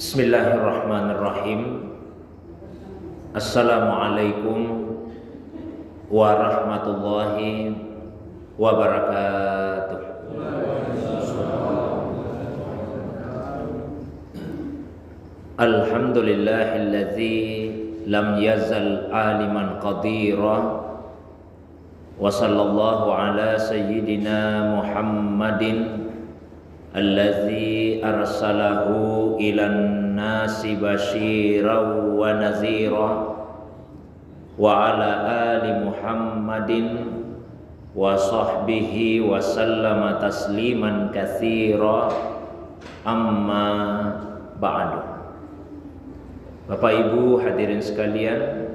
Bismillahirrahmanirrahim. Assalamualaikum warahmatullahi wabarakatuh. Alhamdulillahilladzi lam yazal aliman qadira wa sallallahu ala sayyidina Muhammadin allazi arsalahu ilan nasi basyiran wa nazira wa ala ali Muhammadin wa sahbihi wa sallama tasliman katsira amma ba'du. Bapak Ibu hadirin sekalian,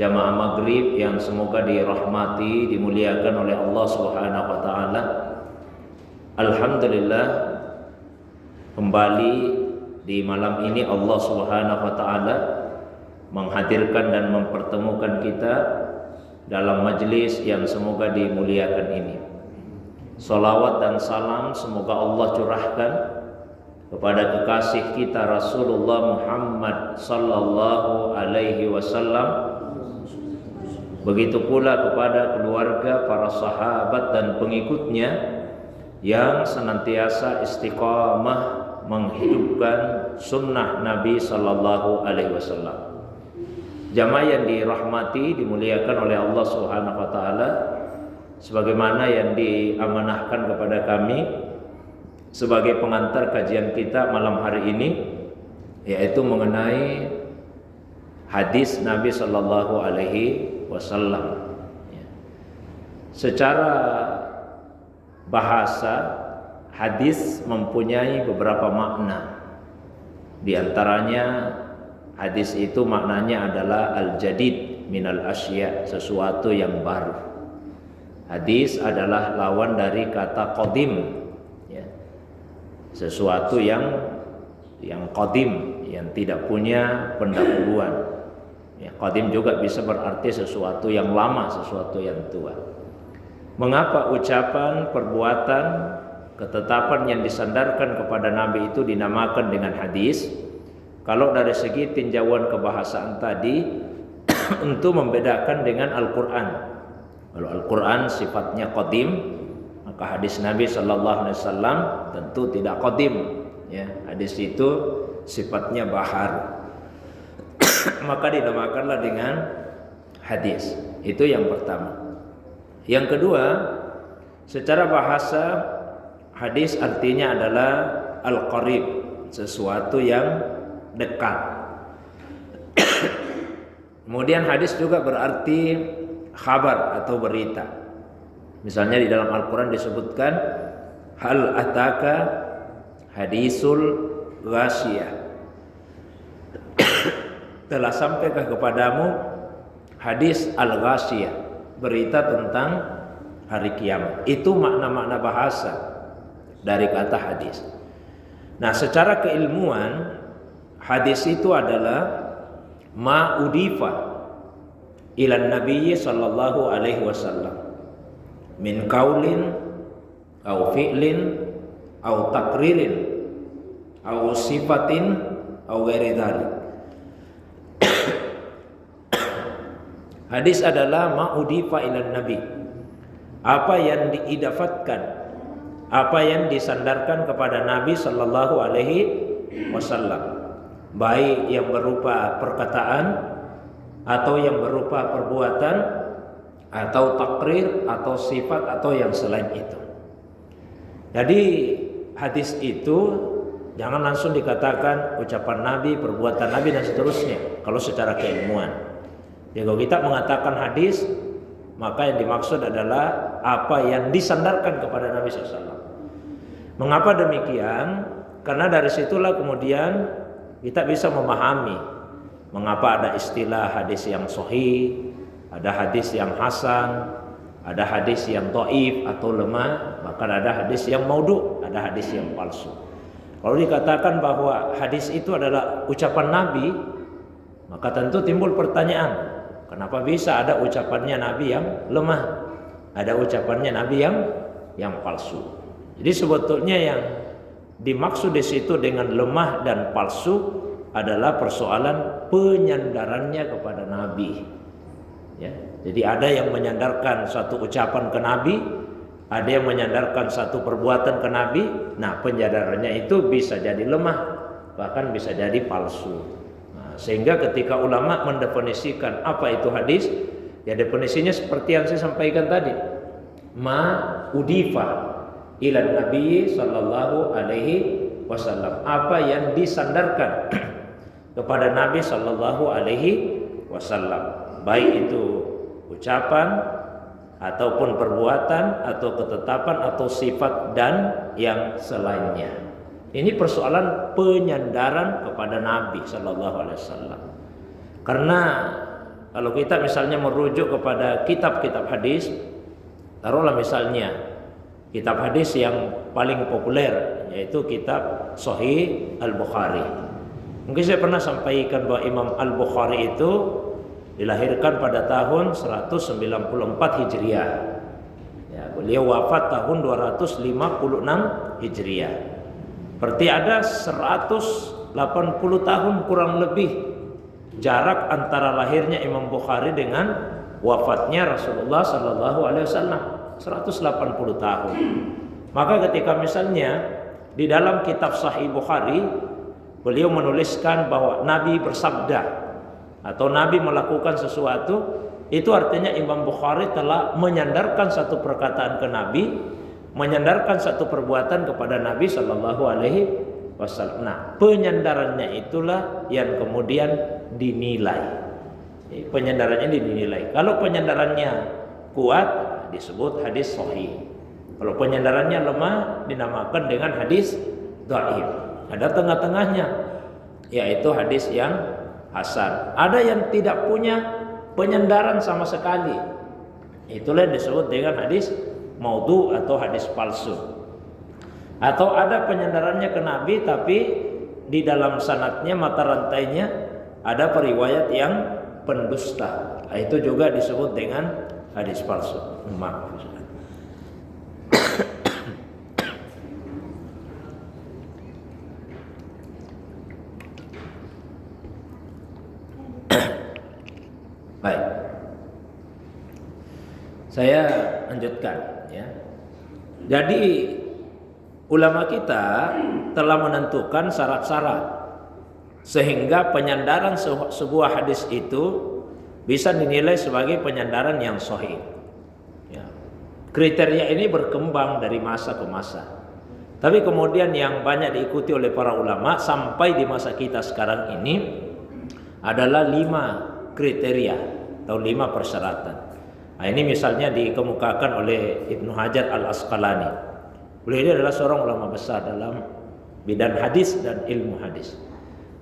jamaah maghrib yang semoga dirahmati, dimuliakan oleh Allah Subhanahu wa taala. Alhamdulillah, kembali di malam ini Allah Subhanahu wa taala menghadirkan dan mempertemukan kita dalam majelis yang semoga dimuliakan ini. Salawat dan salam semoga Allah curahkan kepada kekasih kita Rasulullah Muhammad sallallahu alaihi wasallam, begitu pula kepada keluarga, para sahabat dan pengikutnya yang senantiasa istiqamah menghidupkan sunnah Nabi sallallahu alaihi wasallam. Jamaah yang dirahmati, dimuliakan oleh Allah Subhanahu wa taala, sebagaimana yang diamanahkan kepada kami sebagai pengantar kajian kita malam hari ini, yaitu mengenai hadis Nabi sallallahu alaihi wasallam. Secara bahasa, hadis mempunyai beberapa makna. Di antaranya hadis itu maknanya adalah al-jadid minal asya, sesuatu yang baru. Hadis adalah lawan dari kata qadim, ya. Sesuatu yang qadim, yang tidak punya pendahuluan. Ya, qadim juga bisa berarti sesuatu yang lama, sesuatu yang tua. Mengapa ucapan, perbuatan, ketetapan yang disandarkan kepada Nabi itu dinamakan dengan hadis? Kalau dari segi tinjauan kebahasaan tadi untuk membedakan dengan Al-Quran. Kalau Al-Quran sifatnya qadim, maka hadis Nabi sallallahu alaihi wasallam tentu tidak qadim, ya. Hadis itu sifatnya bahar. Maka dinamakanlah dengan hadis. Itu yang pertama. Yang kedua, secara bahasa hadis artinya adalah al-qarib, sesuatu yang dekat. Kemudian hadis juga berarti khabar atau berita. Misalnya di dalam Al-Quran disebutkan hal ataka hadisul ghasyiyah. Telah sampaikah kepadamu hadis al-ghasyiyah, berita tentang hari kiamat. Itu makna-makna bahasa dari kata hadis. Nah, secara keilmuan, hadis itu adalah ma'udifa ilan nabiyyi sallallahu alaihi wasallam min qaulin au fi'lin au takririn au sifatin au ghairi dzalik. Hadis adalah ma'udifa ilan nabi, apa yang diidafatkan, apa yang disandarkan kepada Nabi sallallahu alaihi wasallam, baik yang berupa perkataan atau yang berupa perbuatan atau takrir atau sifat atau yang selain itu. Jadi hadis itu jangan langsung dikatakan ucapan Nabi, perbuatan Nabi dan seterusnya kalau secara keilmuan. Jadi kalau kita mengatakan hadis, maka yang dimaksud adalah apa yang disandarkan kepada Nabi SAW. Mengapa demikian? Karena dari situlah kemudian kita bisa memahami mengapa ada istilah hadis yang sahih, ada hadis yang hasan, ada hadis yang dhaif atau lemah, bahkan ada hadis yang maudhu', ada hadis yang palsu. Kalau dikatakan bahwa hadis itu adalah ucapan Nabi, maka tentu timbul pertanyaan, kenapa bisa ada ucapannya Nabi yang lemah, ada ucapannya Nabi yang palsu. Jadi sebetulnya yang dimaksud di situ dengan lemah dan palsu adalah persoalan penyandarannya kepada Nabi. Ya, jadi ada yang menyandarkan satu ucapan ke Nabi, ada yang menyandarkan satu perbuatan ke Nabi. Nah, penyandarannya itu bisa jadi lemah, bahkan bisa jadi palsu. Sehingga ketika ulama mendefinisikan apa itu hadis, ya definisinya seperti yang saya sampaikan tadi. Ma udifa ila Nabi sallallahu alaihi wasallam. Apa yang disandarkan kepada Nabi sallallahu alaihi wasallam, baik itu ucapan ataupun perbuatan atau ketetapan atau sifat dan yang selainnya. Ini persoalan penyandaran kepada Nabi Sallallahu Alaihi Wasallam. Karena kalau kita misalnya merujuk kepada kitab-kitab hadis, taruhlah misalnya kitab hadis yang paling populer yaitu kitab Sahih Al-Bukhari. Mungkin saya pernah sampaikan bahwa Imam Al-Bukhari itu dilahirkan pada tahun 194 Hijriah. Ya, beliau wafat tahun 256 Hijriah. Berarti ada 180 tahun kurang lebih jarak antara lahirnya Imam Bukhari dengan wafatnya Rasulullah Sallallahu Alaihi Wasallam. 180 tahun. Maka ketika misalnya di dalam kitab Sahih Bukhari beliau menuliskan bahwa Nabi bersabda atau Nabi melakukan sesuatu, itu artinya Imam Bukhari telah menyandarkan satu perkataan ke Nabi, menyandarkan satu perbuatan kepada Nabi Sallallahu Alaihi Wasallam. Nah, penyandarannya itulah yang kemudian dinilai. Penyandarannya dinilai. Kalau penyandarannya kuat disebut hadis sahih. Kalau penyandarannya lemah dinamakan dengan hadis dhaif. Ada tengah-tengahnya, yaitu hadis yang hasan. Ada yang tidak punya penyandaran sama sekali. Itulah yang disebut dengan hadis maudhu atau hadis palsu. Atau ada penyandarannya ke Nabi tapi di dalam sanadnya, mata rantainya ada periwayat yang pendusta. Itu juga disebut dengan hadis palsu. Maaf. Baik. Saya lanjutkan ya. Jadi ulama kita telah menentukan syarat-syarat sehingga penyandaran sebuah hadis itu bisa dinilai sebagai penyandaran yang sahih. Ya. Kriteria ini berkembang dari masa ke masa. Tapi kemudian yang banyak diikuti oleh para ulama sampai di masa kita sekarang ini adalah 5 kriteria atau 5 persyaratan. Nah, ini misalnya dikemukakan oleh Ibnu Hajar Al-Asqalani. Beliau ini adalah seorang ulama besar dalam bidang hadis dan ilmu hadis.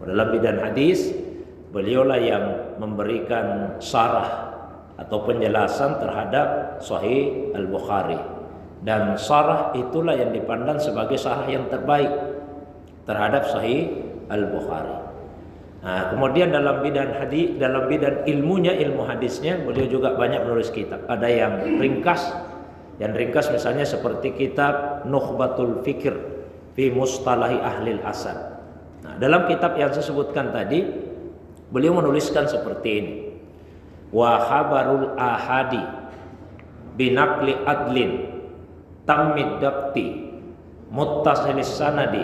Dalam bidang hadis, beliaulah yang memberikan syarah atau penjelasan terhadap Sahih Al-Bukhari. Dan syarah itulah yang dipandang sebagai syarah yang terbaik terhadap Sahih Al-Bukhari. Nah, kemudian dalam bidang hadis, dalam bidang ilmunya, ilmu hadisnya, beliau juga banyak menulis kitab. Ada yang ringkas, misalnya seperti kitab Nukhbatul Fikr fi Mustalahi Ahlil Asar. Nah, dalam kitab yang saya sebutkan tadi, beliau menuliskan seperti ini. Wa khabarul ahadi binaqli adlin tammid daqti muttasilis sanadi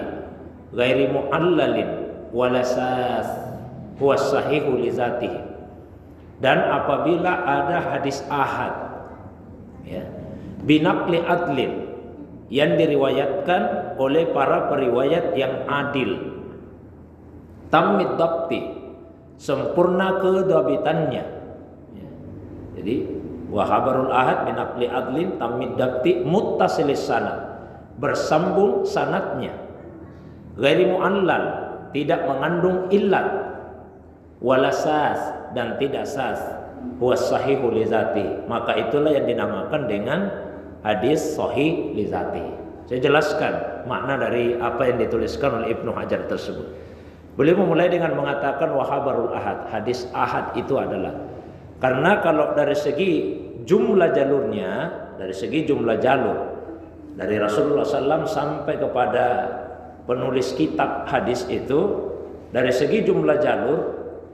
ghairi mu'allalin walasas huwa sahihu li zatihi. Dan apabila ada hadis ahad ya, binaqli adlin yang diriwayatkan oleh para periwayat yang adil, tammid daqti sempurna kedabitannya ya. Jadi wa khabarul ahad binaqli adlin tammid daqti muttasilis sanad, bersambung sanadnya, ghairi mu'allal, tidak mengandung illat, walasas, dan tidak sas, huwa sahihu li zati, maka itulah yang dinamakan dengan hadis sahih li zati. Saya jelaskan makna dari apa yang dituliskan oleh Ibnu Hajar tersebut. Beliau memulai dengan mengatakan wa khabarul ahad, hadis ahad itu adalah, karena kalau dari segi jumlah jalurnya, dari segi jumlah jalur dari Rasulullah SAW sampai kepada penulis kitab hadis itu dari segi jumlah jalur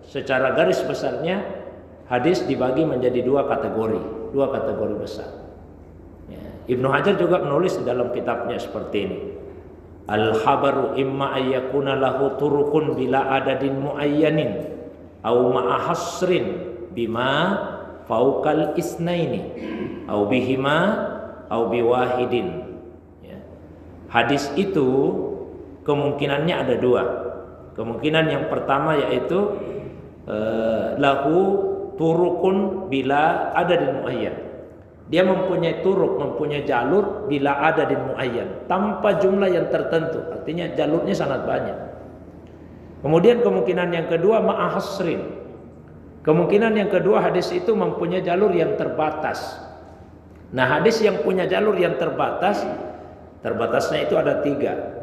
secara garis besarnya hadis dibagi menjadi dua kategori besar. Ya. Ibnu Hajar juga menulis di dalam kitabnya seperti ini. Al-khabaru imma ayyakuna lahu turukun bila adadin muayyanin au ma'a hasrin bima fauqal isnaini au bihima au biwahidin. Ya. Hadis itu kemungkinannya ada dua. Kemungkinan yang pertama yaitu lahu turukun bila adadin muayyan. Dia mempunyai turuk, mempunyai jalur bila adadin muayyan, tanpa jumlah yang tertentu. Artinya jalurnya sangat banyak. Kemudian kemungkinan yang kedua ma'ahasrin. Kemungkinan yang kedua hadis itu mempunyai jalur yang terbatas. Nah, hadis yang punya jalur yang terbatas, terbatasnya itu ada tiga.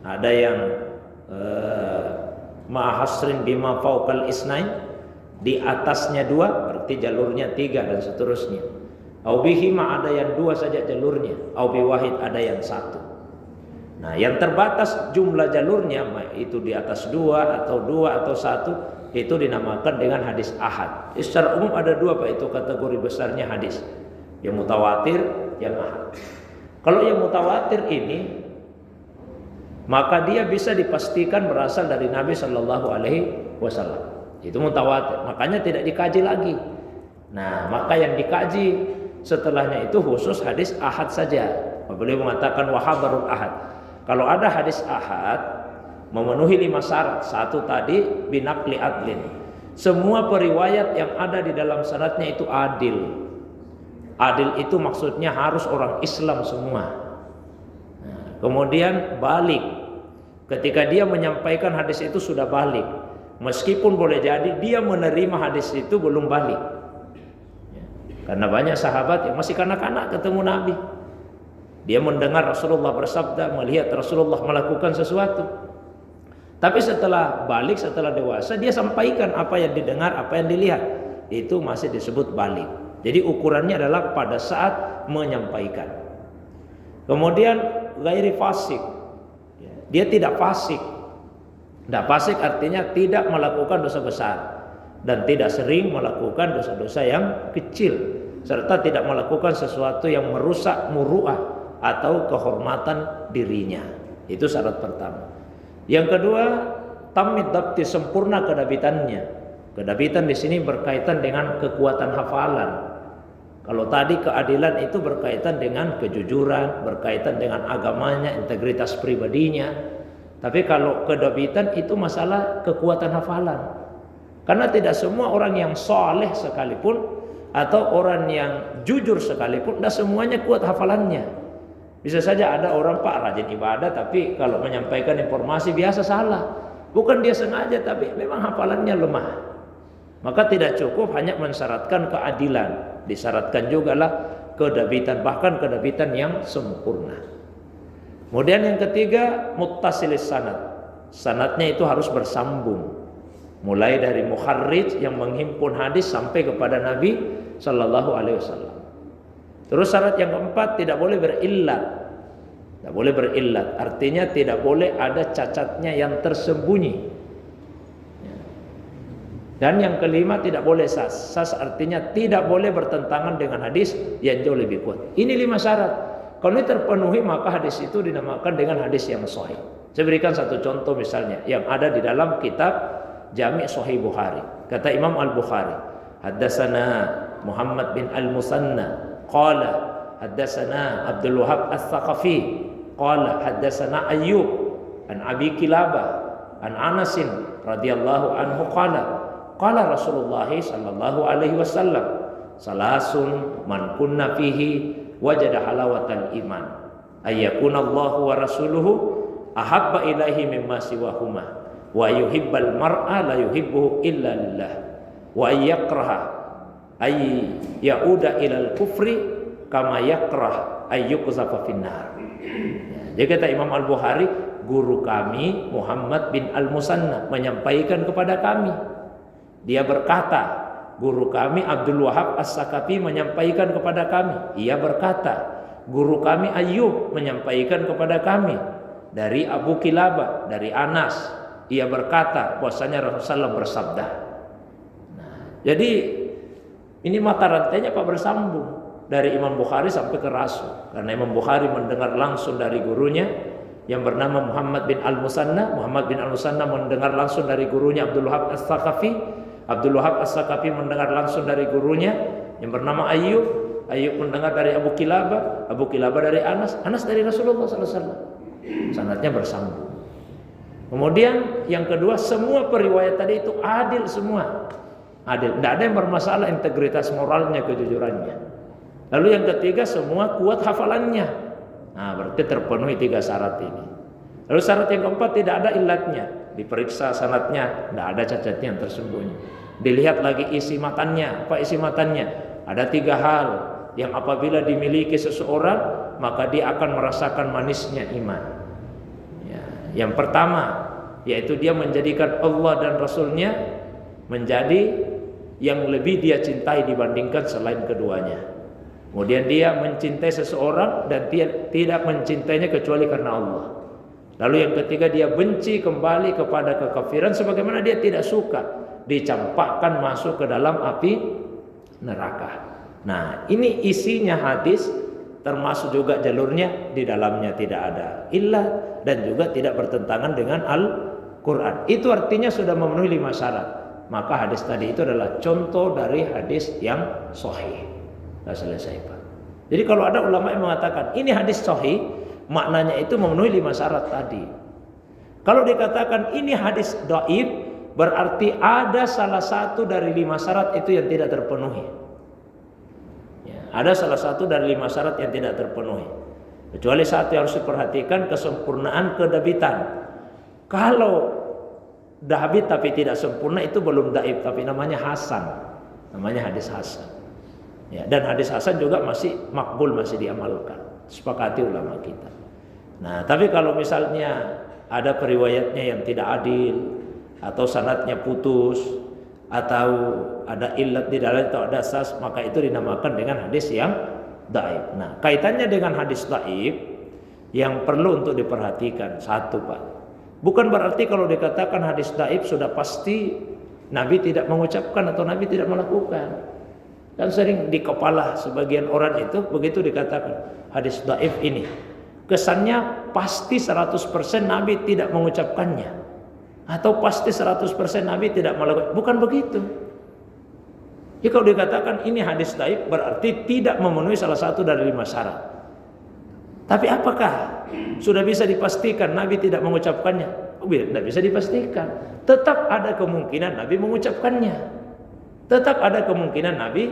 Ada yang ma'ahasrin bima fauqal isnain, di atasnya dua, berarti jalurnya tiga dan seterusnya. Au bihima, ada yang dua saja jalurnya. Au biwahid, ada yang satu. Nah, yang terbatas jumlah jalurnya, itu di atas dua atau satu, itu dinamakan dengan hadis ahad. Secara umum ada dua Pak, itu kategori besarnya hadis. Yang mutawatir, yang ahad. Kalau yang mutawatir ini, maka dia bisa dipastikan berasal dari Nabi Shallallahu Alaihi Wasallam. Itu mutawatir, makanya tidak dikaji lagi. Nah, maka yang dikaji setelahnya itu khusus hadis ahad saja. Beliau mengatakan wahabarul ahad. Kalau ada hadis ahad memenuhi 5 syarat. Satu tadi binaqli adlin. Semua periwayat yang ada di dalam sanadnya itu adil. Adil itu maksudnya harus orang Islam semua. Nah, kemudian balik. Ketika dia menyampaikan hadis itu sudah balik. Meskipun boleh jadi dia menerima hadis itu belum balik. Karena banyak sahabat yang masih kanak-kanak ketemu Nabi. Dia mendengar Rasulullah bersabda, melihat Rasulullah melakukan sesuatu. Tapi setelah balik, setelah dewasa, dia sampaikan apa yang didengar, apa yang dilihat. Itu masih disebut balik. Jadi ukurannya adalah pada saat menyampaikan. Kemudian ghairi fasik. Dia tidak fasik. Tidak fasik artinya tidak melakukan dosa besar. Dan tidak sering melakukan dosa-dosa yang kecil, serta tidak melakukan sesuatu yang merusak muru'ah atau kehormatan dirinya. Itu syarat pertama. Yang kedua, tamid dabti, sempurna kedabitannya. Kedabitan di sini berkaitan dengan kekuatan hafalan. Kalau tadi keadilan itu berkaitan dengan kejujuran, berkaitan dengan agamanya, integritas pribadinya. Tapi kalau kedabitan itu masalah kekuatan hafalan. Karena tidak semua orang yang soleh sekalipun atau orang yang jujur sekalipun, tidak semuanya kuat hafalannya. Bisa saja ada orang Pak rajin ibadah, tapi kalau menyampaikan informasi biasa salah. Bukan dia sengaja, tapi memang hafalannya lemah. Maka tidak cukup hanya mensyaratkan keadilan, disyaratkan juga lah kedabitan, bahkan kedabitan yang sempurna. Kemudian yang ketiga, muttasilis sanad. Sanadnya itu harus bersambung. Mulai dari mukharrij yang menghimpun hadis sampai kepada Nabi Sallallahu Alaihi Wasallam. Terus syarat yang keempat, tidak boleh berillat. Tidak boleh berillat, artinya tidak boleh ada cacatnya yang tersembunyi. Dan yang kelima, tidak boleh sas. Sas artinya tidak boleh bertentangan dengan hadis yang jauh lebih kuat. Ini 5 syarat. Kalau ini terpenuhi, maka hadis itu dinamakan dengan hadis yang sahih. Saya berikan satu contoh misalnya yang ada di dalam kitab Jami' Sahih Bukhari. Kata Imam Al-Bukhari, haddatsana Muhammad bin Al-Musanna qala haddatsana Abdul Wahab Ats-Tsaqafi qala haddatsana Ayyub an Abi Kilabah an Anas radhiyallahu anhu qala qala Rasulullah sallallahu alaihi wasallam salasun man kunna fihi wajada halawatal iman ayyakuna Allahu wa rasuluhu ahabba ilaihi mimma siwahuma wa yuhibbal mar'a la yuhibbuhu illa lillah wa yakraha ay yauda ilal kufri kama yakrah ay yuqzafa finnar. Jadi kata Imam Al-Bukhari, guru kami Muhammad bin Al-Musanna menyampaikan kepada kami, dia berkata, guru kami Abdul Wahab As-Tsaqafi menyampaikan kepada kami, ia berkata, guru kami Ayyub menyampaikan kepada kami, dari Abu Kilabah, dari Anas, ia berkata bahwasanya Rasulullah bersabda. Nah, jadi ini mata rantainya Pak bersambung dari Imam Bukhari sampai ke Rasul. Karena Imam Bukhari mendengar langsung dari gurunya yang bernama Muhammad bin Al-Musanna. Muhammad bin Al-Musanna mendengar langsung dari gurunya Abdul Wahab As-Saqafi. Abdul Wahab As-Saqafi mendengar langsung dari gurunya yang bernama Ayyub. Ayyub mendengar dari Abu Kilabah. Abu Kilabah dari Anas. Anas dari Rasulullah SAW. Sanadnya bersambung. Kemudian yang kedua, semua periwayat tadi itu adil semua. Adil, tidak ada yang bermasalah integritas moralnya, kejujurannya. Lalu yang ketiga, semua kuat hafalannya. Nah, berarti terpenuhi 3 syarat ini. Lalu syarat yang keempat, tidak ada illatnya. Diperiksa sanadnya, tidak ada cacatnya yang tersembunyi. Dilihat lagi isi matannya. Apa isi matannya? Ada 3 hal yang apabila dimiliki seseorang, maka dia akan merasakan manisnya iman. Ya, yang pertama, yaitu dia menjadikan Allah dan Rasulnya menjadi yang lebih dia cintai dibandingkan selain keduanya. Kemudian dia mencintai seseorang dan dia tidak mencintainya kecuali karena Allah. Lalu yang ketiga, dia benci kembali kepada kekafiran sebagaimana dia tidak suka dicampakkan masuk ke dalam api neraka. Nah, ini isinya hadis, termasuk juga jalurnya, di dalamnya tidak ada illah dan juga tidak bertentangan dengan Al-Quran. Itu artinya sudah memenuhi 5 syarat. Maka hadis tadi itu adalah contoh dari hadis yang sahih. Sudah selesai, Pak. Jadi kalau ada ulama yang mengatakan ini hadis sahih, maknanya itu memenuhi 5 syarat tadi. Kalau dikatakan ini hadis dhaif, berarti ada salah satu dari 5 syarat itu yang tidak terpenuhi. Ya, ada salah satu dari 5 syarat yang tidak terpenuhi. Kecuali satu yang harus diperhatikan, kesempurnaan kedabitan. Kalau dabit tapi tidak sempurna, itu belum dhaif, tapi namanya hasan. Namanya hadis hasan. Ya, dan hadis hasan juga masih makbul, masih diamalkan. Sepakati ulama kita. Nah, tapi kalau misalnya ada periwayatnya yang tidak adil, atau sanadnya putus, atau ada illat di dalam, atau ada sas, maka itu dinamakan dengan hadis yang dhaif. Nah, kaitannya dengan hadis dhaif yang perlu untuk diperhatikan, satu, Pak, bukan berarti kalau dikatakan hadis dhaif sudah pasti Nabi tidak mengucapkan atau Nabi tidak melakukan. Kan sering di kepala sebagian orang itu begitu dikatakan hadis dhaif ini, kesannya pasti 100% Nabi tidak mengucapkannya, atau pasti 100% Nabi tidak melakukan. Bukan begitu. Jadi kalau dikatakan ini hadis dhaif, berarti tidak memenuhi salah satu dari 5 syarat. Tapi apakah sudah bisa dipastikan Nabi tidak mengucapkannya? Tidak bisa dipastikan. Tetap ada kemungkinan Nabi mengucapkannya. Tetap ada kemungkinan Nabi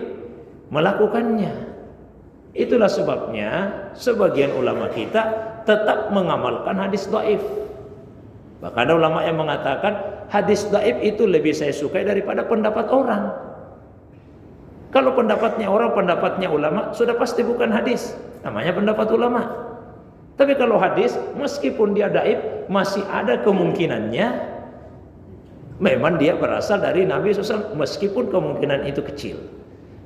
melakukannya. Itulah sebabnya sebagian ulama kita tetap mengamalkan hadis dhaif. Bahkan ada ulama yang mengatakan hadis dhaif itu lebih saya sukai daripada pendapat orang. Kalau pendapatnya orang, pendapatnya ulama, sudah pasti bukan hadis, namanya pendapat ulama. Tapi kalau hadis, meskipun dia dhaif, masih ada kemungkinannya memang dia berasal dari Nabi SAW, meskipun kemungkinan itu kecil.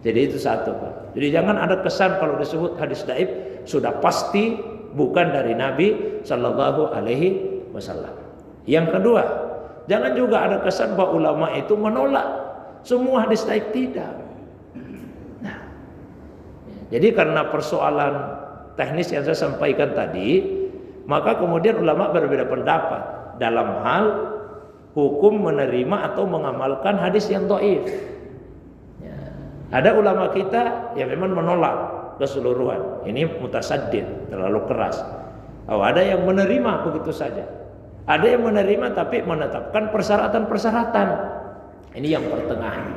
Jadi itu satu, Pak. Jadi jangan ada kesan kalau disebut hadis dhaif sudah pasti bukan dari Nabi Sallallahu Alaihi Wasallam. Yang kedua, jangan juga ada kesan bahwa ulama itu menolak semua hadis dhaif, tidak. Nah, jadi karena persoalan teknis yang saya sampaikan tadi, maka kemudian ulama berbeda pendapat dalam hal hukum menerima atau mengamalkan hadis yang dhaif. Ya. Ada ulama kita yang memang menolak keseluruhan. Ini mutasaddid, terlalu keras. Oh, ada yang menerima begitu saja. Ada yang menerima tapi menetapkan persyaratan-persyaratan. Ini yang pertengahan.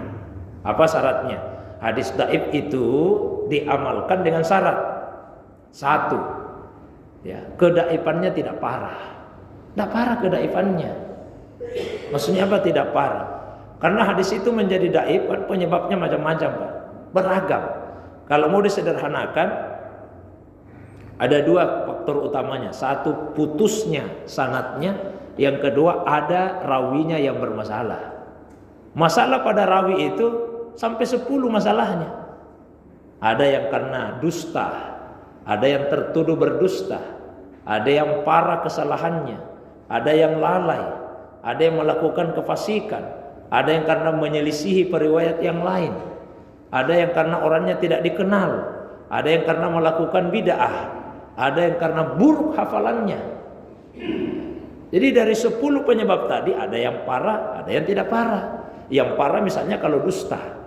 Apa syaratnya? Hadis dhaif itu diamalkan dengan syarat. Satu, ya, kedaifannya tidak parah. Tidak parah kedaifannya. Maksudnya apa tidak parah? Karena hadis itu menjadi dhaif kan penyebabnya macam-macam, Pak. Beragam. Kalau mau disederhanakan, ada 2 faktor utamanya. Satu, putusnya sanadnya. Yang kedua, ada rawinya yang bermasalah. Masalah pada rawi itu sampai 10 masalahnya. Ada yang karena dusta, ada yang tertuduh berdusta, ada yang parah kesalahannya, ada yang lalai, ada yang melakukan kefasikan, ada yang karena menyelisihi periwayat yang lain, ada yang karena orangnya tidak dikenal, ada yang karena melakukan bid'ah, ada yang karena buruk hafalannya. Jadi dari 10 penyebab tadi ada yang parah, ada yang tidak parah. Yang parah misalnya kalau dusta.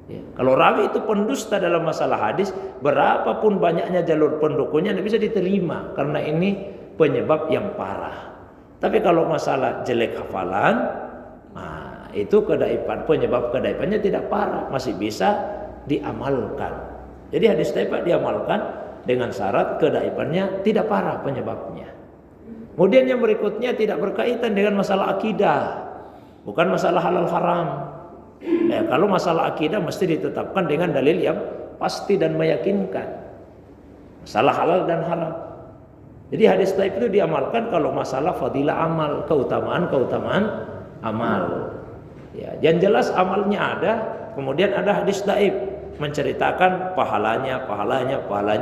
Ya, kalau rawi itu pendusta dalam masalah hadis, berapapun banyaknya jalur pendukungnya tidak bisa diterima karena ini penyebab yang parah. Tapi kalau masalah jelek hafalan, nah, itu kedaipan, penyebab kedaipannya tidak parah, masih bisa diamalkan. Jadi hadis dhaif diamalkan dengan syarat kedaipannya tidak parah penyebabnya. Kemudian yang berikutnya tidak berkaitan dengan masalah akidah, bukan masalah halal haram. Ya, kalau masalah akidah mesti ditetapkan dengan dalil yang pasti dan meyakinkan. Masalah halal dan haram. Jadi hadis dhaif itu diamalkan kalau masalah fadilah amal, keutamaan amal. Ya, yang jelas amalnya ada, kemudian ada hadis dhaif menceritakan pahalanya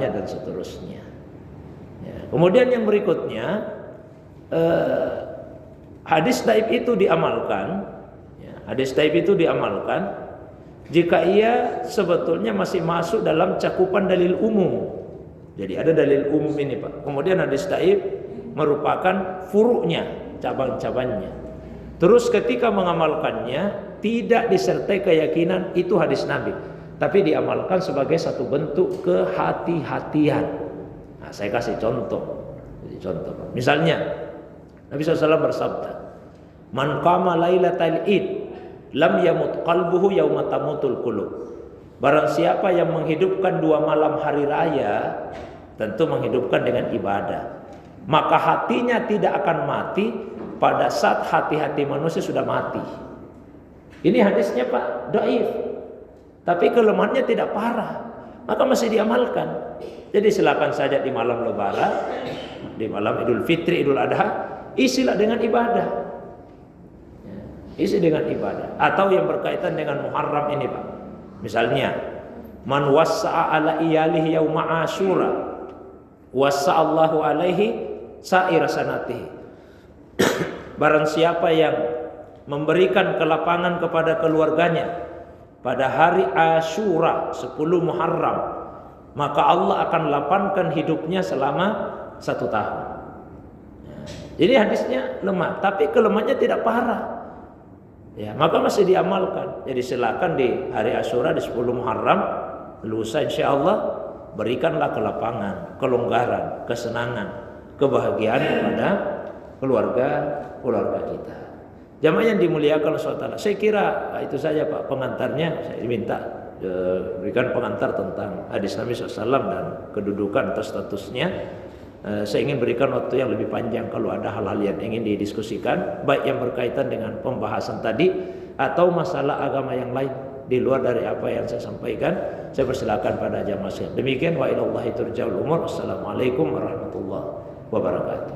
dan seterusnya. Ya, kemudian yang berikutnya hadis dhaif itu diamalkan, ya, hadis dhaif itu diamalkan jika ia sebetulnya masih masuk dalam cakupan dalil umum. Jadi ada dalil umum ini Pak. Kemudian hadis dhaif merupakan furuknya, cabang-cabangnya. Terus ketika mengamalkannya tidak disertai keyakinan itu hadis Nabi, tapi diamalkan sebagai satu bentuk kehati-hatian. Nah, saya kasih contoh. Jadi contoh, Pak. Misalnya Nabi SAW bersabda, "Man qama lailatal id, lam yamut qalbuhu yauma tamutul qulub." Barang siapa yang menghidupkan 2 malam hari raya, tentu menghidupkan dengan ibadah, maka hatinya tidak akan mati pada saat hati-hati manusia sudah mati. Ini hadisnya Pak, dhaif. Tapi kelemahannya tidak parah, maka masih diamalkan. Jadi silakan saja di malam Lebaran, di malam Idul Fitri, Idul Adha, isilah dengan ibadah. Isi dengan ibadah. Atau yang berkaitan dengan Muharram ini Pak. Misalnya, man wassa'a ala iyalihi yauma Asyura, wassa'allahu alaihi sa'ira sanatihi. Barang siapa yang memberikan kelapangan kepada keluarganya pada hari Asyura 10 Muharram, maka Allah akan lapangkan hidupnya selama 1 tahun. Jadi hadisnya lemah, tapi kelemahannya tidak parah. Ya, maka masih diamalkan. Jadi silakan di hari Asyura di 10 Muharram, lusa insyaallah berikanlah kelapangan, kelonggaran, kesenangan, kebahagiaan kepada keluarga kita. Jamaah yang dimuliakan Allah SWT. Saya kira itu saja Pak pengantarnya. Saya diminta berikan pengantar tentang hadis Nabi SAW dan kedudukan atau statusnya. Saya ingin berikan waktu yang lebih panjang kalau ada hal-hal yang ingin didiskusikan, baik yang berkaitan dengan pembahasan tadi atau masalah agama yang lain di luar dari apa yang saya sampaikan. Saya persilakan pada jamaah sekalian. Demikian, wa ilallahi turja'ul umur. Wassalamualaikum warahmatullahi wabarakatuh.